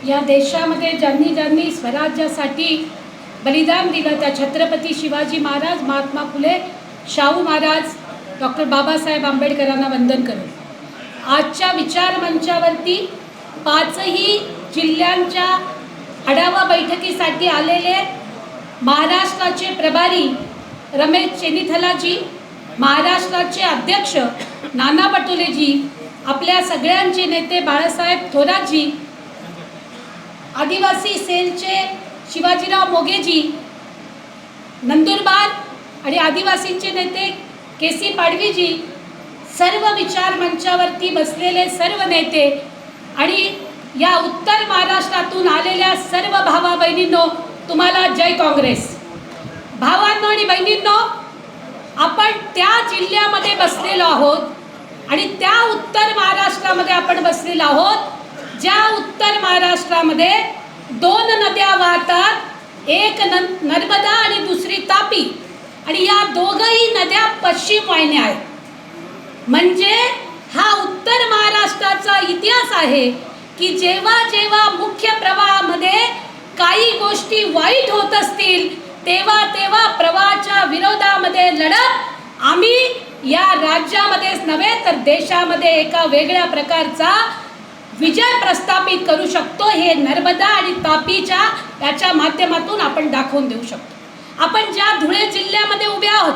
या देशामध्ये ज्यांनी ज्यांनी स्वराज्यासाठी बलिदान दिलं त्या छत्रपती शिवाजी महाराज, महात्मा फुले, शाहू महाराज, डॉक्टर बाबासाहेब आंबेडकरांना वंदन करू। आजच्या विचार मंचावरती पाचही जिल्ह्यांच्या आढावा बैठकीसाठी आलेले महाराष्ट्राचे प्रभारी रमेश चेनिथलाजी, महाराष्ट्राचे अध्यक्ष नाना पटोलेजी, आपल्या सगळ्यांचे नेते बाळासाहेब थोरातजी, आदिवासी सेलचे शिवाजीराव मोघेजी, नंदुरबार आणि आदिवासींचे नेते केसी पाडवीजी, सर्व विचार मंचावरती बसलेले सर्व नेते आणि या उत्तर महाराष्ट्रातून आलेल्या सर्व भावा बहिणींनो, तुम्हाला जय काँग्रेस। भावांनो आणि बहिणींनो, आपण त्या जिल्ह्यामध्ये बसलेलो आहोत आणि त्या उत्तर महाराष्ट्रामध्ये आपण बसलेलो आहोत ज्या उत्तर महाराष्ट्रामध्ये दोन नद्या वाहतात, एक नर्मदा आणि दुसरी तापी, आणि या दोघही नद्या पश्चिम वाहिन्या आहेत। म्हणजे हा उत्तर महाराष्ट्राचा इतिहास आहे की जेव्हा जेव्हा मुख्य प्रवाहामध्ये काही गोष्टी वाईट होत असतील तेव्हा तेव्हा प्रवाहाच्या विरोधामध्ये लढत आम्ही या राज्यामध्येच नव्हे तर देशामध्ये एका वेगळ्या प्रकारचा विजय प्रस्थापित करू शकतो। हे नर्मदा आणि तापीच्या याच्या माध्यमातून आपण दाखवून देऊ शकतो। आपण ज्या धुळे जिल्ह्यामध्ये उभे आहोत,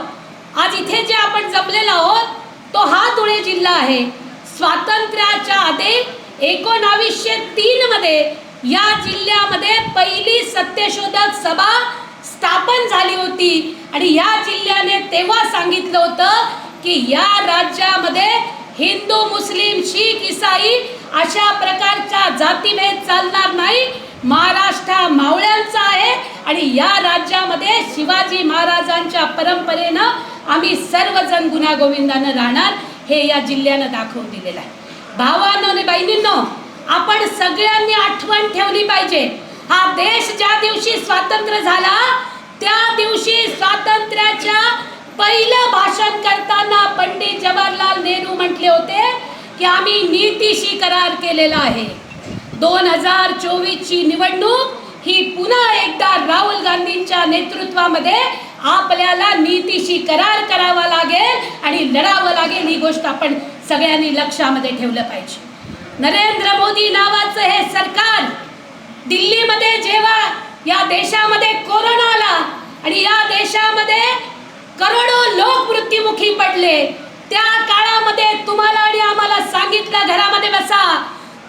आज इथे जे आपण जमलेलो आहोत तो हा धुळे जिल्हा आहे। स्वातंत्र्याच्या आधी 1903 मध्ये या जिल्ह्यामध्ये पहिली सत्यशोधक सभा स्थापन झाली होती आणि या जिल्ह्याने तेव्हा सांगितलं होतं की या राज्यामध्ये हिंदू, मुस्लिम, शीख, ईसाई अशा प्रकारचा जातीभेद चालणार नाही। महाराष्ट्र मावळ्यांचा आहे आणि या राज्यामध्ये शिवाजी महाराजांच्या परंपरेनं आम्ही सर्वजण गुण्यागोविंदानं राहणार, हे या जिल्ह्यानं दाखवून दिलेलं आहे। भावांनो आणि बहिणींनो, आपण सगळ्यांनी आठवण ठेवली पाहिजे, हा देश ज्या दिवशी स्वातंत्र्य झाला त्या दिवशी स्वातंत्र्याच्या पहिलं भाषण करताना पंडित जवाहरलाल नेहरू म्हटले होते की आम्ही नीतीशी करार केलेला आहे। 2024 ची निवडणूक ही पुन्हा एकदा राहुल गांधींच्या नेतृत्वामध्ये आपल्याला नीतीशी करार करावा लागेल आणि लढावं लागेल। ही गोष्ट आपण सगळ्यांनी लक्षामध्ये ठेवलं पाहिजे। नरेंद्र मोदी नावाचं हे सरकार दिल्लीमध्ये जेव्हा या देशामध्ये कोरोना आला आणि या देशामध्ये करोडो लोक मृत्युमुखी पडले, त्या काळामध्ये तुम्हाला आणि आम्हाला सांगितलं घरामध्ये बसा,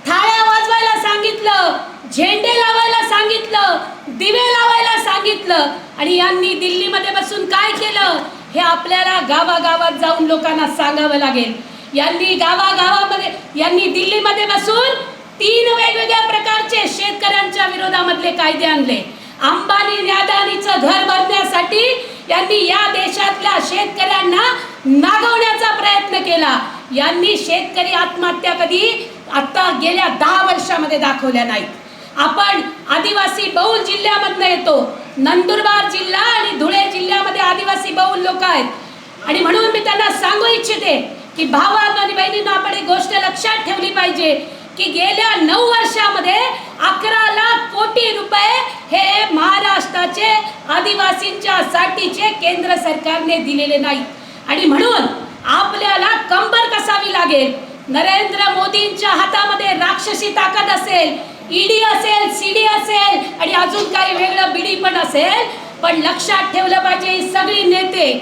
थाळ्या वाजवायला सांगितलं, झेंडे लावायला सांगितलं, दिवे लावायला सांगितलं आणि यांनी दिल्लीमध्ये बसून काय केलं हे आपल्याला गावागावात जाऊन लोकांना सांगावं लागेल। यांनी दिल्लीमध्ये बसून 3 वेगवेगळ्या प्रकारचे शेतकऱ्यांच्या विरोधामधले कायदे आणले। अंबानी अदानीचं घर भरण्यासाठी यांनी या देशातल्या शेतकऱ्यांना नागवण्याचा प्रयत्न केला। यांनी शेतकरी आत्महत्या कधी आता गेल्या 10 वर्षामध्ये दाखवल्या नाहीत। आपण आदिवासी बहुल जिल्ह्यामधनं येतो, नंदुरबार जिल्हा आणि धुळे जिल्ह्यामध्ये आदिवासी बहुल लोक आहेत आणि म्हणून मी त्यांना सांगू इच्छिते की भावांनो आणि बहिणींनो, आपण एक गोष्ट लक्षात ठेवली पाहिजे की गेल्या 9 वर्षामध्ये 11 लाख कोटी रुपये हे महाराष्ट्राचे आदिवासींच्या साठीचे केंद्र सरकारने दिलेले नाही आणि म्हणून आपल्याला कंबर कसावी लागेल। नरेंद्र मोदींच्या हातामध्ये राक्षसी ताकद असेल, ईडी असेल, सीडी असेल आणि अजून काही वेगळं बीडी पण असेल, पण लक्षात ठेवलं पाहिजे ही सगळी नेते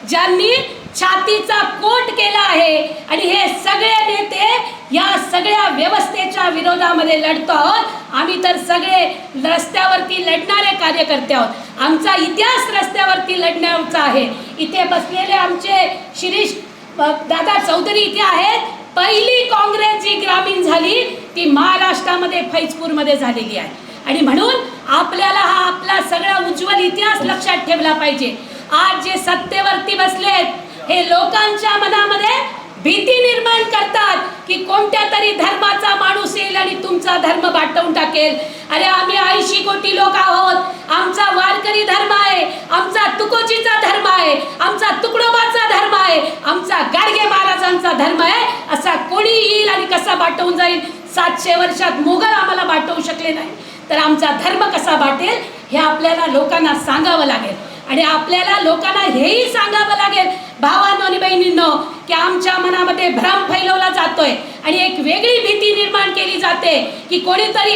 ज्यांनी छातीचा कोट केला आहे आणि हे सगळे नेते या सगळ्या व्यवस्थेच्या विरोधामध्ये लढतो आहोत। आम्ही तर सगळे रस्त्यावरती लढणारे कार्यकर्ते आहोत, आमचा इतिहास रस्त्यावरती लढण्याचा आहे। इथे बसलेले आमचे शिरीष दादा चौधरी इथे आहेत। पहिली काँग्रेस जी ग्रामीण झाली ती महाराष्ट्रामध्ये फैजपूरमध्ये झालेली आहे आणि म्हणून आपल्याला हा आपला सगळा उज्ज्वल इतिहास लक्षात ठेवला पाहिजे। आज जे सत्तेवरती बसलेत हे लोकांच्या मनामध्ये भीती निर्माण करतात की कोणत्या तरी धर्माचा माणूस येईल आणि तुमचा धर्म वाटवून टाकेल। अरे आम्ही 80 कोटी लोक आहोत, आमचा वारकरी धर्म आहे, आमचा तुकोजीचा धर्म आहे, आमचा तुकडोबाचा धर्म आहे, आमचा गाडगे महाराजांचा धर्म आहे। असा कोणी येईल आणि आणि कसा बाटवून जाईल. 700 वर्षात मोगल आम्हाला बाटवू शकले नाही, तर आमचा धर्म कसा बाटेल हे आपल्याला लोकांना सांगावं लागेल. आणि आपल्याला लोकांना हेही सांगावं लागेल भावांनो आणि बहिणींनो, की आमच्या मनामध्ये भ्रम फैलवला जातोय आणि एक वेगळी भीती निर्माण केली जाते, की कोणीतरी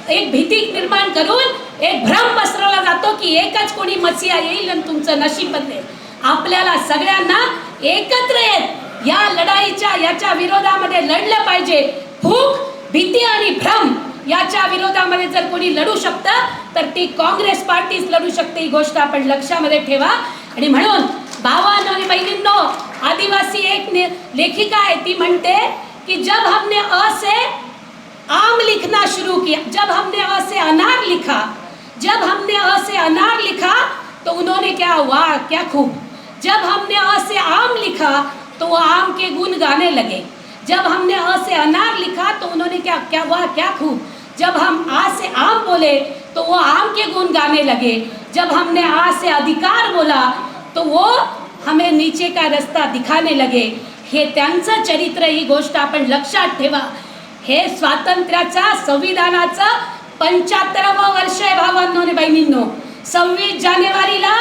एक भीती निर्माण करून एक भ्रम पसरवला जातो की एकच कोणी मसीहा येईल आणि तुमचं नशीब बदलेल. आपल्याला सगळ्यांना एकत्र येत या लढाईच्या याच्या विरोधामध्ये लढलं पाहिजे. फूक, भीती आणि भ्रम याच्या विरोधामध्ये जर कोणी लढू शकतं तर ती काँग्रेस पार्टीच लढू शकते. ही गोष्ट आपण लक्षामध्ये ठेवा. आणि म्हणून भावांनो आणि बहिणींनो, आदिवासी एक लेखिका आहे, ती म्हणते की जब हमने अ से आम लिखना शुरू किया, जब हमने अ से अनार लिखा, जब हमने अ से अनार लिखा तो उन्होंने क्या, वाह क्या खूब. जब हमने अ से आम लिखा तो वो आम के गुण गाने लगे. जब हमने अ से अनार लिखा तो उन्होंने क्या क्या वाह क्या खूब. जब हम आ से आम बोले तो वो आम के गुण गाने लगे. जब हमने आ से अधिकार बोला तो वो हमें नीचे का रस्ता दिखाने लगे. हे त्यांचं चरित्र, ही गोष्ट आपण लक्षात ठेवा. हे स्वातंत्र्याचा संविधानाचं 75वं वर्ष आहे भावांनो आणि बहिणींनो. 26 जानेवारीला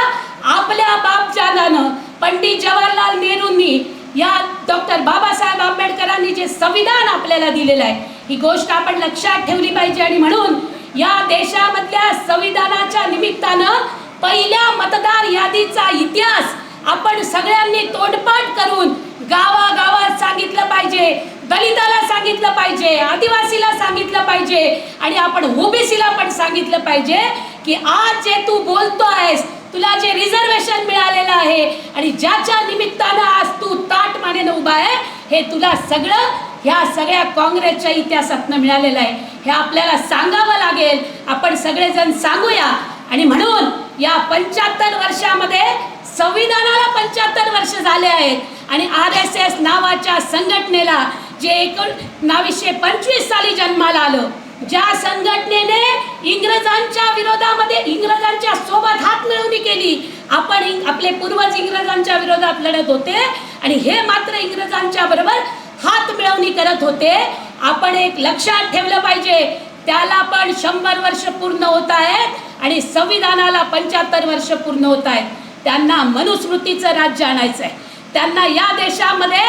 आपल्या बापजादानं पंडित जवाहरलाल नेहरूंनी या डॉक्टर बाबासाहेब आंबेडकरांनी जे संविधान आपल्याला दिलेलं आहे, ही गोष्ट आपण लक्षात ठेवली पाहिजे. आणि म्हणून या देशामधल्या संविधानाच्या निमित्तानं पहिल्या मतदार यादीचा इतिहास आपण सगळ्यांनी तोंडपाठ करून गावागावात सांगितलं पाहिजे. दलिताला सांगितलं पाहिजे, आदिवासीला सांगितलं पाहिजे आणि आपण ओबीसीला पण सांगितलं पाहिजे की आज जे तू बोलतो आहेस, तुला जे रिझर्वेशन मिळालेलं आहे आणि ज्याच्या निमित्तानं आज तू ताट मानेनं उभा आहे, हे तुला सगळं ह्या सगळ्या काँग्रेसच्या इतिहासातनं मिळालेलं आहे. हे आपल्याला सांगावं लागेल. आपण सगळेजण सांगूया. आणि म्हणून या 75 वर्षामध्ये संविधानाला 75 वर्ष झाले आहेत आणि RSS नावाच्या संघटनेला जे 1925 साली जन्माला आलं, ज्या संघटनेने इंग्रजांच्या विरोधामध्ये इंग्रजांच्या सोबत हात मिळवणी केली. आपण आपले पूर्वज इंग्रजांच्या विरोधात लढत होते आणि हे मात्र इंग्रजांच्या बरोबर हात मिळवणी करत होते. आपण एक लक्षात ठेवलं पाहिजे, त्याला पण 100 वर्ष पूर्ण होत आहेत आणि संविधानाला 75 वर्ष पूर्ण होत आहेत. त्यांना मनुस्मृतीचं राज्य आणायचं आहे. त्यांना या देशामध्ये,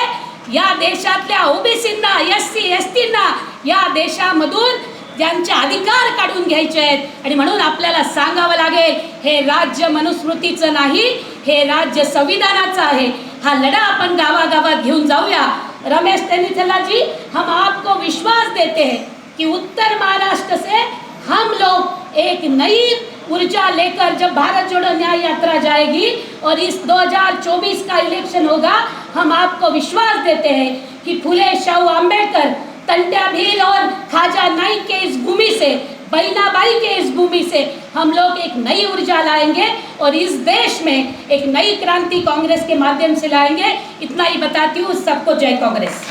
या देशातल्या ओबीसींना, SC STंना या देशामधून ज्यांचे अधिकार काढून घ्यायचे आहेत. आणि म्हणून आपल्याला सांगावं लागेल, हे राज्य मनुस्मृतीचं नाही, हे राज्य संविधानाचं आहे. हा लढा आपण गावागावात घेऊन जाऊया. रमेश तेलीचला जी, हम आपको विश्वास देते हैं कि उत्तर महाराष्ट्र से हम लोग एक नई ऊर्जा लेकर जब भारत जोड़ो न्याय यात्रा जाएगी और इस 2024 का इलेक्शन होगा, हम आपको विश्वास देते हैं कि फुले शाहू आंबेडकर, तंट्या भील और खाजा नाइक के इस भूमि से, बहिनाबाई के इस भूमि से हम लोग एक नई ऊर्जा लाएंगे और इस देश में एक नई क्रांति कांग्रेस के माध्यम से लाएंगे. इतना ही बताती हूँ. सबको जय कांग्रेस.